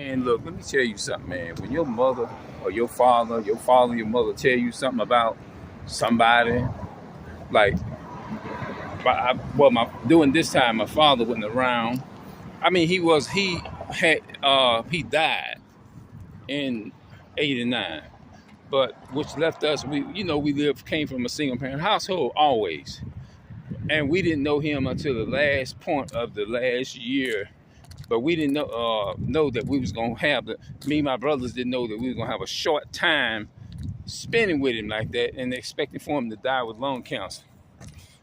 And look, let me tell you something, man. When your mother or your mother tell you something about somebody, like, during this time, my father wasn't around. I mean, he died in '89, but which left us, came from a single parent household always, and we didn't know him until the last point of the last year. But we didn't know that we was gonna have me and my brothers didn't know that we was gonna have a short time spending with him like that, and expecting for him to die with lung cancer.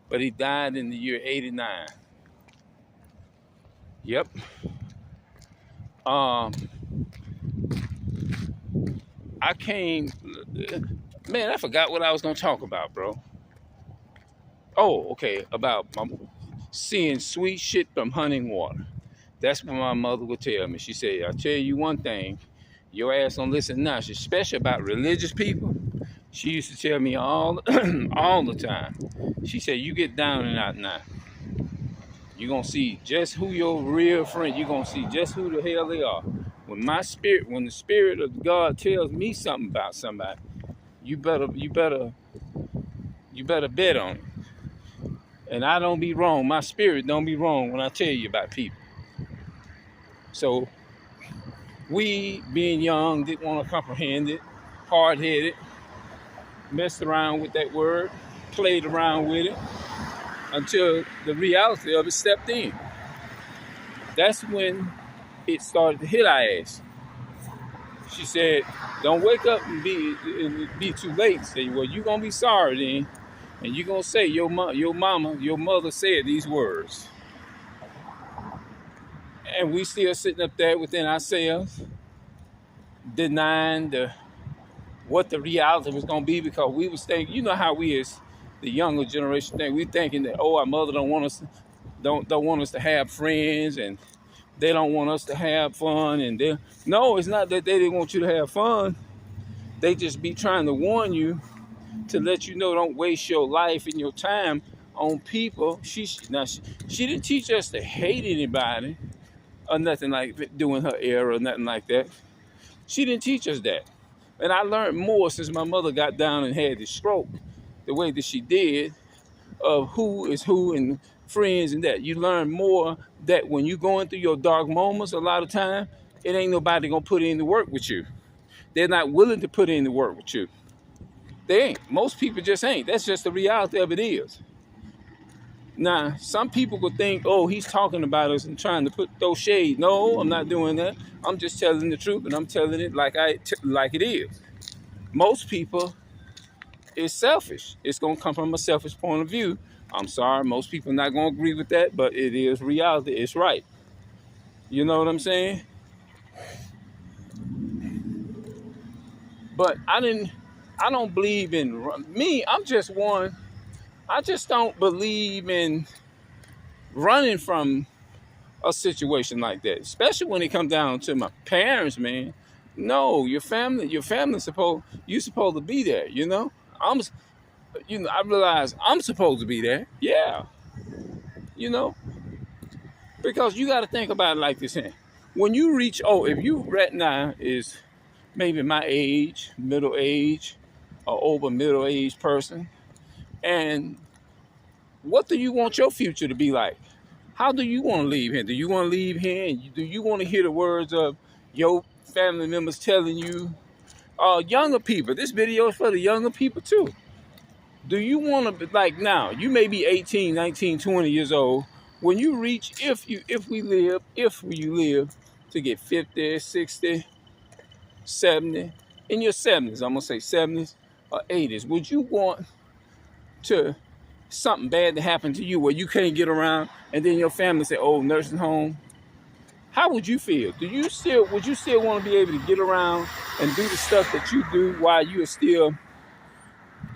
But he died in the year '89. Yep. Um, I came, man. I forgot what I was gonna talk about, bro. Oh, okay. About seeing sweet shit from hunting water. That's what my mother would tell me. She said, "I'll tell you one thing. Your ass don't listen now. She's special about religious people." She used to tell me all all the time. She said, "You get down and out now. You're gonna see just who your real friend. You're gonna see just who the hell they are. When the spirit of God tells me something about somebody, you better bet on it. And I don't be wrong. My spirit don't be wrong when I tell you about people." So we, being young, didn't want to comprehend it, hard-headed, messed around with that word, played around with it until the reality of it stepped in. That's when it started to hit our ass. She said, "Don't wake up and be too late." Say, "Well, you're gonna be sorry then, and you're gonna say your mother said these words." And we still sitting up there within ourselves, denying what the reality was gonna be, because we was thinking, you know how we as the younger generation think, we thinking that, oh, our mother don't want us to have friends, and they don't want us to have fun, and no, it's not that they didn't want you to have fun. They just be trying to warn you, to let you know, don't waste your life and your time on people. She didn't teach us to hate anybody or nothing like that, doing her era or nothing like that. She didn't teach us that. And I learned more since my mother got down and had the stroke, the way that she did, of who is who and friends and that. You learn more that when you're going through your dark moments, a lot of time, it ain't nobody gonna put in the work with you. They're not willing to put in the work with you. They ain't. Most people just ain't. That's just the reality of it is. Now, some people could think, oh, he's talking about us and trying to put those shades. No, I'm not doing that. I'm just telling the truth, and I'm telling it like it is. Most people is selfish. It's gonna come from a selfish point of view. I'm sorry, most people are not gonna agree with that, but it is reality. It's right. You know what I'm saying? But I don't believe in me. I'm just one. I just don't believe in running from a situation like that, especially when it comes down to my parents, man. No, your family supposed to be there. I realize I'm supposed to be there. Yeah, you know, because you got to think about it like this here. When you reach, if you right now is maybe my age, middle age, or over middle aged person, and what do you want your future to be like? How do you want to leave here? Do you want to leave here? And do you want to hear the words of your family members telling you, younger people, this video is for the younger people too. Do you want to be like now? You may be 18, 19, 20 years old. When you reach, if you live to get 50, 60, 70, in your 70s, I'm going to say 70s or 80s, would you want to something bad to happen to you where you can't get around, and then your family say, "Oh, nursing home"? How would you feel? Would you still want to be able to get around and do the stuff that you do while you are still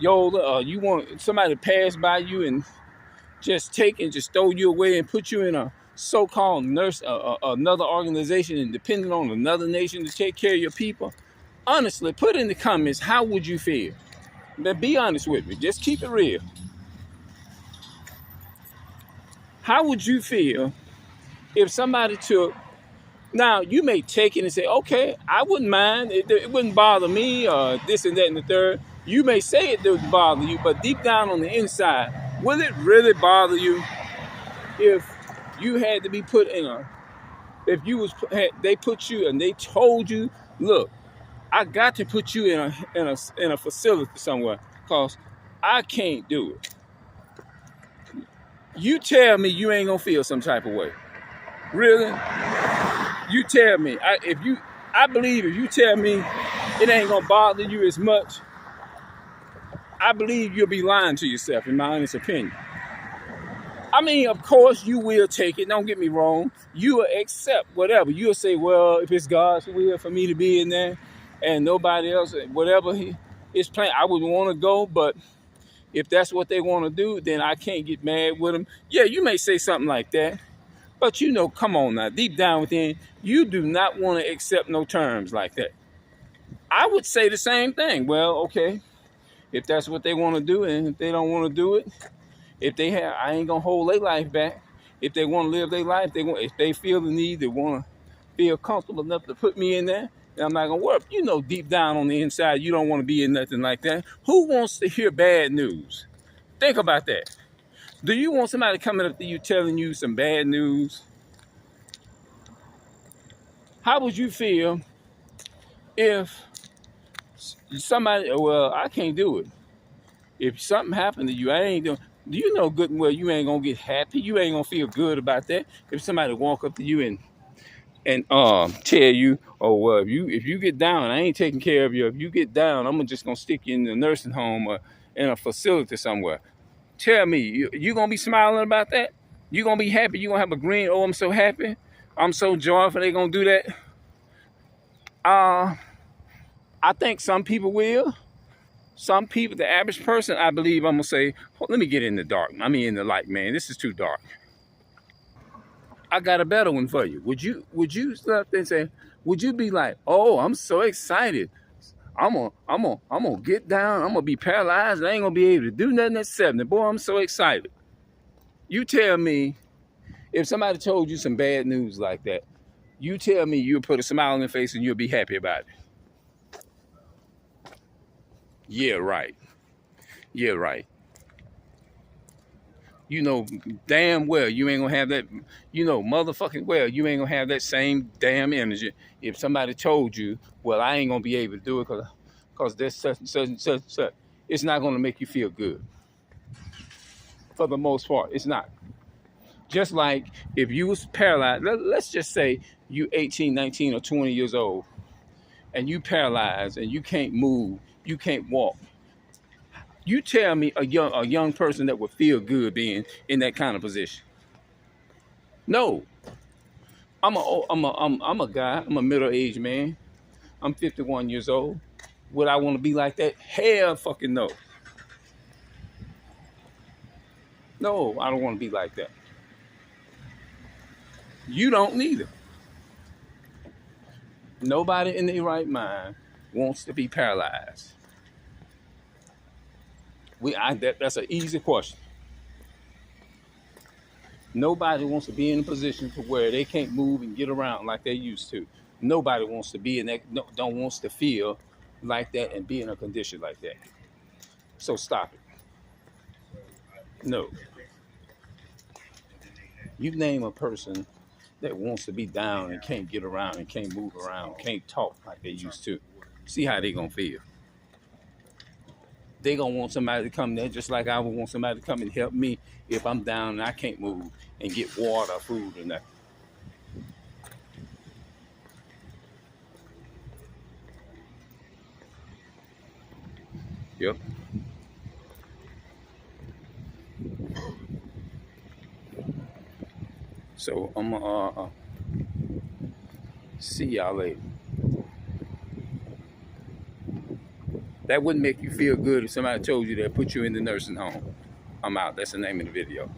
older? Or you want somebody to pass by you and just throw you away and put you in a so-called another organization, and depending on another nation to take care of your people? Honestly, put in the comments, how would you feel? But be honest with me. Just keep it real. How would you feel if somebody took Now, you may take it and say, okay, I wouldn't mind. It wouldn't bother me, or this and that and the third. You may say it doesn't bother you, but deep down on the inside, will it really bother you if you had to be put in a, if you was, they put you and they told you, look, I got to put you in a facility somewhere because I can't do it. You tell me you ain't gonna feel some type of way. Really? You tell me. I believe if you tell me it ain't gonna bother you as much, I believe you'll be lying to yourself, in my honest opinion. I mean, of course, you will take it. Don't get me wrong. You will accept whatever. You'll say, well, if it's God's will for me to be in there and nobody else, whatever is planning, I wouldn't want to go. But if that's what they want to do, then I can't get mad with them. Yeah, you may say something like that. But you know, come on now, deep down within, you do not want to accept no terms like that. I would say the same thing. Well, okay, if that's what they want to do, and if they don't want to do it, I ain't gonna hold their life back. If they want to live their life, if they feel the need, they want to feel comfortable enough to put me in there, then I'm not gonna work. You know, deep down on the inside, you don't want to be in nothing like that. Who wants to hear bad news? Think about that. Do you want somebody coming up to you telling you some bad news? How would you feel if somebody, well, I can't do it. If something happened to you, I ain't doing. Do you know good and well you ain't gonna get happy? You ain't gonna feel good about that. If somebody walk up to you and tell you, oh well, if you get down, I ain't taking care of you. If you get down, I'm just gonna stick you in the nursing home or in a facility somewhere. Tell me, you gonna be smiling about that? You gonna be happy? You gonna have a grin? Oh, I'm so happy. I'm so joyful. They gonna do that? I think some people will. Some people, the average person, I believe, I'm gonna say, oh, let me get in the dark. I mean, in the light, man. This is too dark. I got a better one for you. Would you stop there and say, would you be like, oh, I'm so excited. I'm gonna get down. I'm gonna be paralyzed. I ain't gonna be able to do nothing at 70. Boy, I'm so excited. You tell me, if somebody told you some bad news like that, you tell me you'll put a smile on your face and you'll be happy about it. Yeah, right. Yeah, right. You know damn well you ain't gonna have that, you know, motherfucking well, you ain't gonna have that same damn energy if somebody told you, well, I ain't gonna be able to do it because there's such and such and such and such. It's not gonna make you feel good. For the most part, it's not. Just like if you was paralyzed, let's just say you 18, 19, or 20 years old, and you paralyzed and you can't move, you can't walk. You tell me a young person that would feel good being in that kind of position. No, I'm a guy. I'm a middle-aged man. I'm 51 years old. Would I want to be like that? Hell, fucking no. No, I don't want to be like that. You don't neither. Nobody in their right mind wants to be paralyzed. That's an easy question. Nobody wants to be in a position to where they can't move and get around like they used to. Nobody wants to be in that. No, don't wants to feel like that and be in a condition like that. So stop it. No. You name a person that wants to be down and can't get around and can't move around, can't talk like they used to. See how they gonna feel. They gonna want somebody to come there just like I would want somebody to come and help me if I'm down and I can't move and get water, food, or nothing. Yep. So I'm gonna see y'all later. That wouldn't make you feel good if somebody told you that put you in the nursing home. I'm out. That's the name of the video.